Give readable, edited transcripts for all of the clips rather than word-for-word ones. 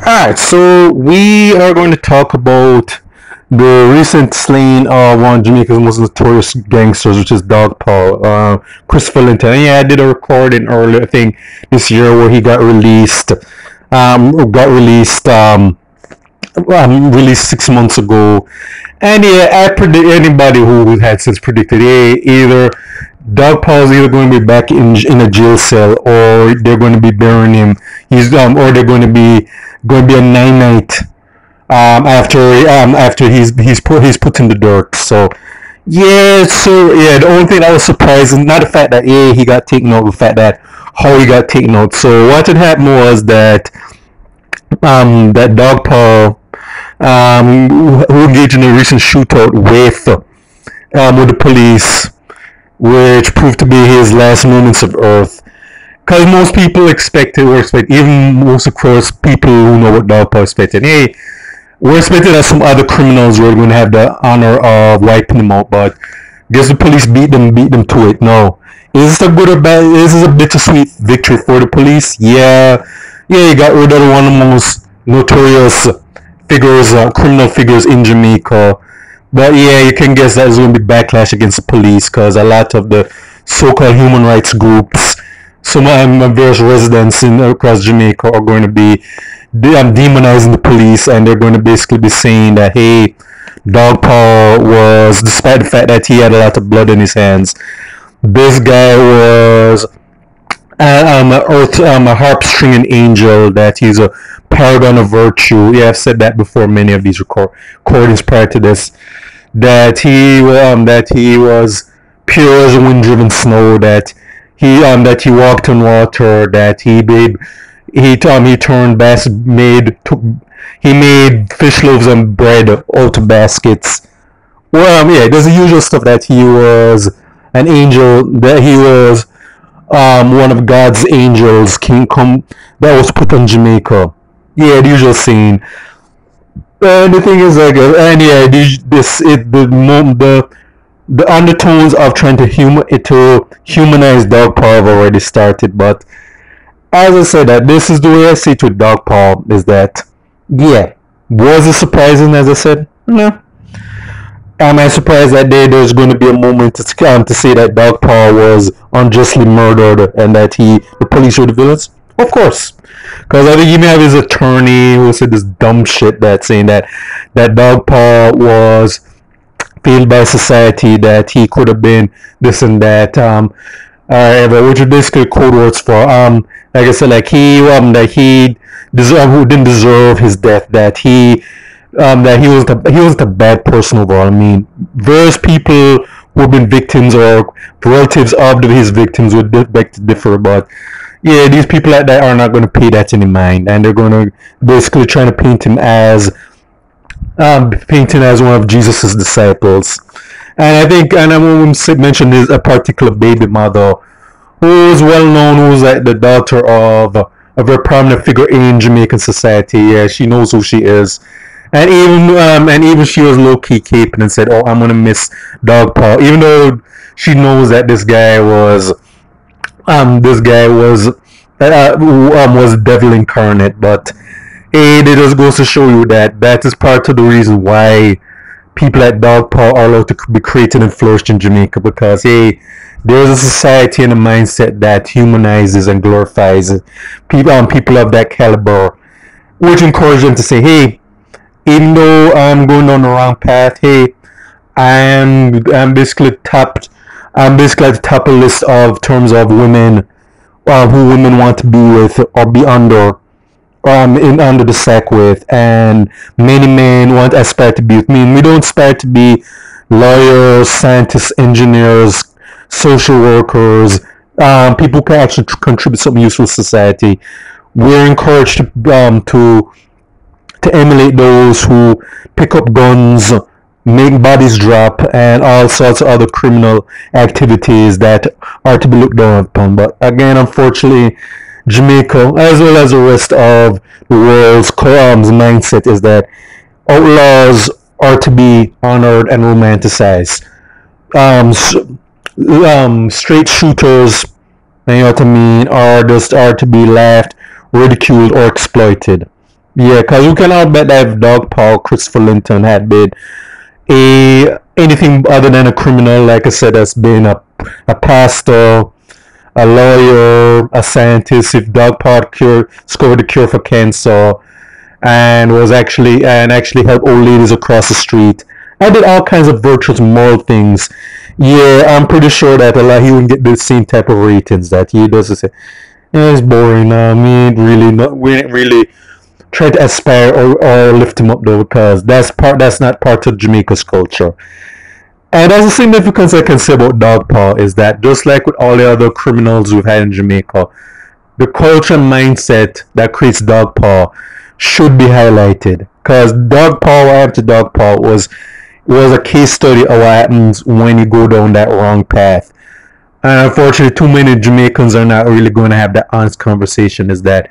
Alright, so we are going to talk about the recent slaying of one of Jamaica's most notorious gangsters, which is Dog Paul, Christopher Linton. And yeah, I did a recording earlier, I think, this year where he got released. Released 6 months ago. And yeah, I predict anybody who had since predicted, either Dog Paul's either going to be back in a jail cell, or they're going to be burying him. Or they're going to be a 9 night after he's put in the dirt. So the only thing that was surprising, not the fact that he got taken out, the fact that how he got taken out. So what had happened was that that Dog Paul who engaged in a recent shootout with the police, which proved to be his last moments of earth. Because most people even most of course people who know what Dog Paul expected, we're expecting that some other criminals were going to have the honor of wiping him out, but guess the police beat them to it. No. Is this a good or bad? Is this a bittersweet victory for the police? Yeah, you got rid of one of the most notorious criminal figures in Jamaica. But yeah, you can guess that there's going to be backlash against the police, because a lot of the so-called human rights groups, some various residents across Jamaica are going to be demonizing the police, and they're going to basically be saying that, hey, Dog Paul was, despite the fact that he had a lot of blood in his hands, this guy was a harp stringing angel, that he's a paragon of virtue. Yeah, I've said that before, many of these recordings prior to this, that he was pure as wind-driven snow, that he walked on water, that he made fish loaves and bread out of baskets. There's the usual stuff, that he was an angel, that he was one of God's angels that was put on Jamaica. Yeah, the usual scene. And the thing is, the undertones of trying to humanize Dog Paul have already started. But as I said, that this is the way I see it with Dog Paul, is that, was it surprising? As I said, no. Am I surprised that there's going to be a moment to say that Dog Paul was unjustly murdered and that the police were the villains? Of course. Because I think he may have his attorney who said this dumb shit, that saying that Dog Paul was failed by society, that he could have been this and that, which are basically code words for, like I said, like who didn't deserve his death, that he was the bad person overall. I mean, various people who have been victims or relatives of his victims would beg to differ, but these people like that are not going to pay that any mind, and they're going to basically trying to paint him as one of Jesus's disciples. And I think, and I want to mention this, a particular baby mother who is well known, who's like the daughter of a very prominent figure in Jamaican society. Yeah, she knows who she is. And even she was low-key caping and said, "Oh, I'm gonna miss Dog Paul," even though she knows that this guy was devil incarnate. But it just goes to show you that is part of the reason why people like Dog Paul are allowed to be created and flourish in Jamaica, because there's a society and a mindset that humanizes and glorifies people of that caliber, which encourage them to say, hey, even though I'm going down the wrong path, I'm basically at the top of the list of terms of women who women want to be with or be under the sack with, and many men aspire to be with me. And we don't aspire to be lawyers, scientists, engineers, social workers, people who can actually contribute something useful to society. We're encouraged to emulate those who pick up guns, make bodies drop, and all sorts of other criminal activities that are to be looked down upon. But again, unfortunately, Jamaica, as well as the rest of the world's mindset, is that outlaws are to be honored and romanticized. Straight shooters, you know what I mean, are to be laughed, ridiculed, or exploited. Yeah, because we can all bet that if Dog Paw Christopher Linton had been anything other than a criminal, like I said, has been a pastor, a lawyer, a scientist, if Dog Paw discovered the cure for cancer and actually helped old ladies across the street. I did all kinds of virtuous moral things. Yeah, I'm pretty sure that a lot he wouldn't get the same type of ratings that he does. Say, yeah, it's boring. We ain't really try to aspire or lift him up though, because that's not part of Jamaica's culture. And as a significance I can say about Dog Paw is that just like with all the other criminals we've had in Jamaica, the culture and mindset that creates Dog Paw should be highlighted. Because Dog Paw, what happened to Dog Paw was a case study of what happens when you go down that wrong path. And unfortunately, too many Jamaicans are not really going to have that honest conversation. Is that,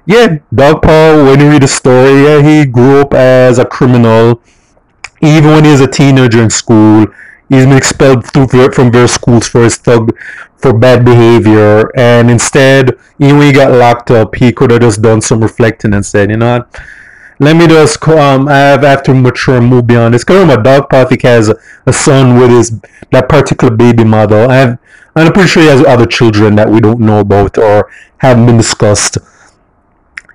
yeah, Dog Paw, when you read the story, yeah, he grew up as a criminal. Even when he was a teenager in school, he's been expelled from various schools for bad behavior. And instead, even when he got locked up, he could have just done some reflecting and said, you know what, let me just I have to mature and move beyond this. Because remember, Dog Patrick has a son with his that particular baby mother. I'm pretty sure he has other children that we don't know about or haven't been discussed.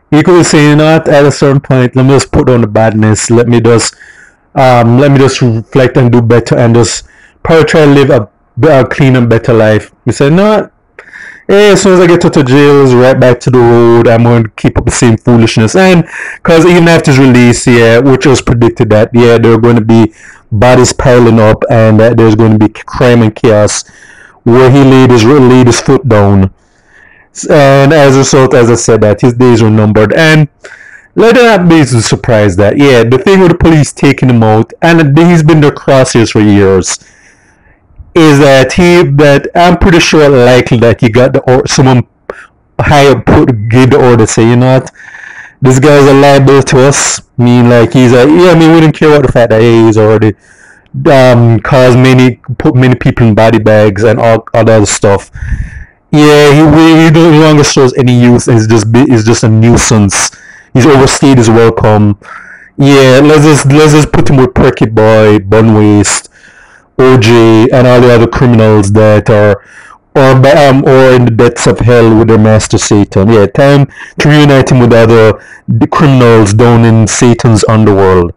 He could say, you know what, at a certain point, let me just put down the badness. Let me just reflect and do better and just probably try to live a clean and better life. He said, no, hey, as soon as I get out of jail, it's right back to the road. I'm going to keep up the same foolishness. And because even after his release, yeah, which was predicted that, yeah, there are going to be bodies piling up and that there's going to be crime and chaos where he laid his foot down. And as a result, as I said, that his days were numbered. And let it not be surprised that, yeah, the thing with the police taking him out, and he's been their crosshairs for years, is that I'm pretty sure likely that you got someone higher gave the order, say, you know what, this guy's a liability to us. I mean, like, yeah, I mean, we didn't care about the fact that, hey, he's already put many people in body bags and all other stuff. Yeah, he no longer shows any use. He's just a nuisance. He's overstayed his welcome. Yeah, let's just put him with Perky Boy, Bun Waste, OJ, and all the other criminals that are or in the depths of hell with their master Satan. Yeah, time to reunite him with the criminals down in Satan's underworld.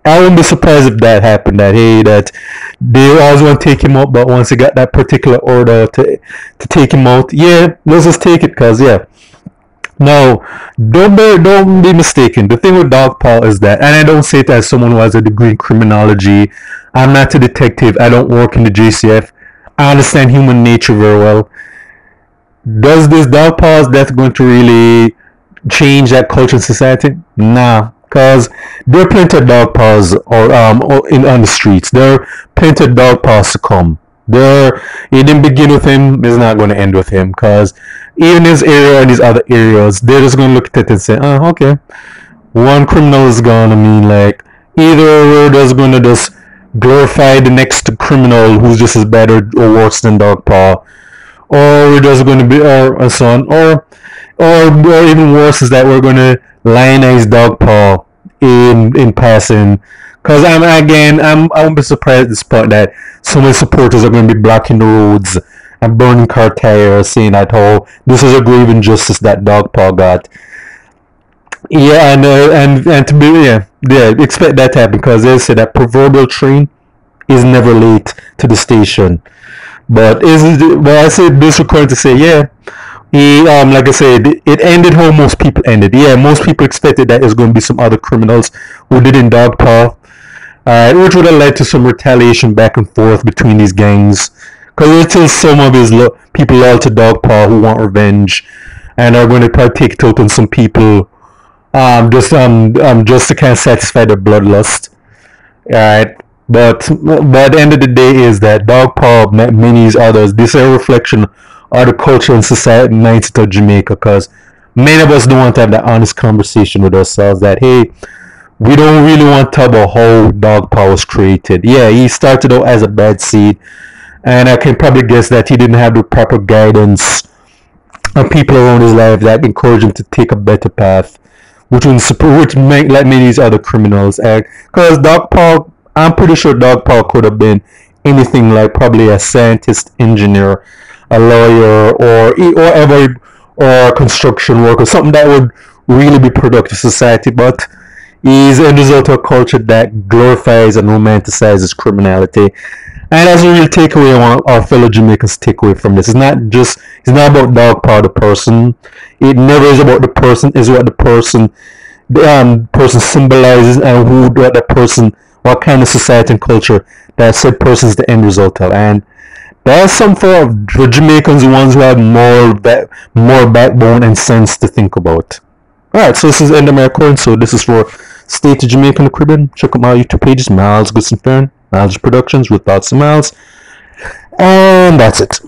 I wouldn't be surprised if that happened. That they always want to take him out, but once they got that particular order to take him out, yeah, let's just take it, cause yeah. Now, don't be mistaken. The thing with Dog Paw is that, and I don't say it as someone who has a degree in criminology. I'm not a detective. I don't work in the JCF. I understand human nature very well. Does this Dog Paw's death going to really change that culture in society? Nah, because there are plenty of dog paws on the streets. There are plenty of dog paws to come. It didn't begin with him. It's not going to end with him, because even in this area and these other areas, they're just going to look at it and say, oh, okay, one criminal is gone. I mean, like, either we're just going to just glorify the next criminal who's just as bad or worse than Dog Paw, or we're just going to be our son, or even worse is that we're going to lionize Dog Paw in passing. Because I won't be surprised at this point that so many supporters are going to be blocking the roads and burning car tires, saying that, oh, this is a grave injustice that Dog Paw got. Yeah, and to be, yeah, expect that to happen, because they say that proverbial train is never late to the station. But I said this recording to say, yeah, like I said, it ended how most people ended. Yeah, most people expected that there's going to be some other criminals who didn't Dog Paw, which would have led to some retaliation back and forth between these gangs. Because there's still some of these people loyal to Dog Paw who want revenge, and are going to probably take it out on some people, just to kind of satisfy their bloodlust. Alright, but the end of the day is that Dog Paw, many others, this is a reflection of the culture and society mindset of Jamaica, because many of us don't want to have that honest conversation with ourselves that, hey, we don't really want to talk about how Dog Paw was created. Yeah, he started out as a bad seed, and I can probably guess that he didn't have the proper guidance of people around his life that encouraged him to take a better path. which make like many of these other criminals act. Because Dog Paul, I'm pretty sure Dog Paul could have been anything like probably a scientist, engineer, a lawyer, or a construction worker, something that would really be productive to society. But he's a result of a culture that glorifies and romanticizes criminality. And that's a real takeaway I want our fellow Jamaicans to take away from this. It's not about Dog Paul the person. It never is about the person. It's what the person symbolizes, and what that person, what kind of society and culture that said person is the end result of. And that's something for Jamaicans, ones who have more backbone and sense to think about. Alright, so this is the end of my recording. So this is for State of Jamaica in the Caribbean. Check out my YouTube pages, Miles Goodson Fern, Miles Productions with Thoughts and Miles. And that's it.